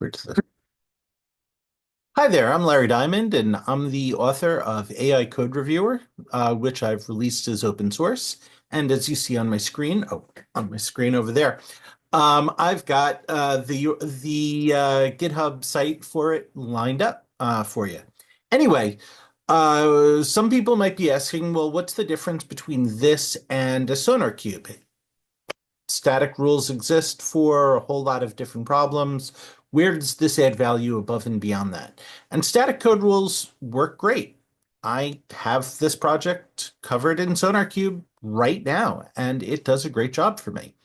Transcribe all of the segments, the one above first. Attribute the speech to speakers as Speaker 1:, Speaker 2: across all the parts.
Speaker 1: Where's the... Hi there, I'm Larry Diamond, and I'm the author of AI Code Reviewer, which I've released as open source. And as you see on my screen, on my screen over there, I've got the GitHub site for it lined up for you. Anyway, some people might be asking, well, what's the difference between this and a sonar cube? Static rules exist for a whole lot of different problems. Where does this add value above and beyond that? And static code rules work great. I have this project covered in SonarCube right now, and it does a great job for me.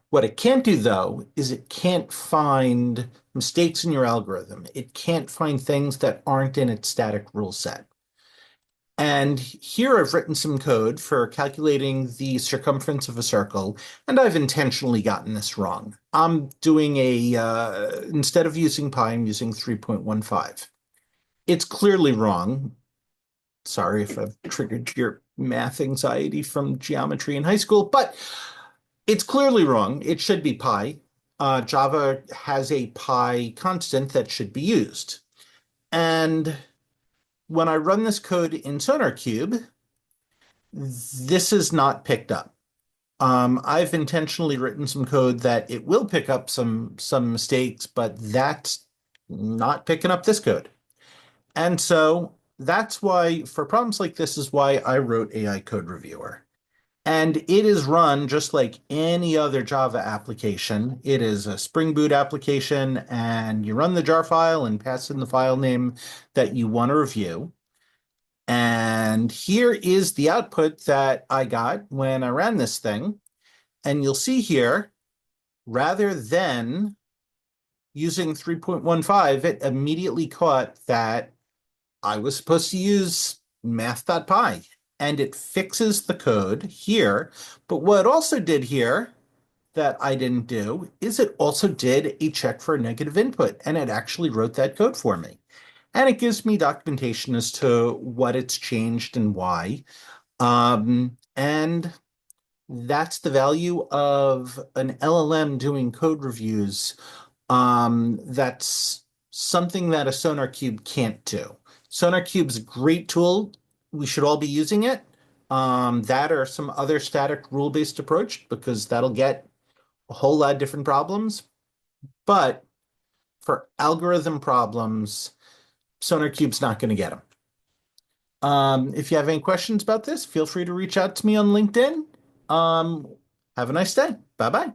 Speaker 1: What it can't do, though, is it can't find mistakes in your algorithm. It can't find things that aren't in its static rule set. And here I've written some code for calculating the circumference of a circle, and I've intentionally gotten this wrong. I'm doing instead of using pi, I'm using 3.15. It's clearly wrong. Sorry if I've triggered your math anxiety from geometry in high school, but it's clearly wrong. It should be pi. Java has a pi constant that should be used. And when I run this code in SonarCube, this is not picked up. I've intentionally written some code that it will pick up some mistakes, but that's not picking up this code. And so that's why, for problems like this, is why I wrote AI Code Reviewer. And it is run just like any other Java application. It is a Spring Boot application, and you run the jar file and pass in the file name that you want to review. And here is the output that I got when I ran this thing. And you'll see here, rather than using 3.15, it immediately caught that I was supposed to use math.py. And it fixes the code here. But what it also did here that I didn't do is it also did a check for a negative input. And it actually wrote that code for me. And it gives me documentation as to what it's changed and why. And that's the value of an LLM doing code reviews. That's something that a SonarCube can't do. SonarCube's a great tool. We should all be using it. That or some other static rule-based approach, because that'll get a whole lot of different problems. But for algorithm problems, SonarCube's not going to get them. If you have any questions about this, feel free to reach out to me on LinkedIn. Have a nice day. Bye-bye.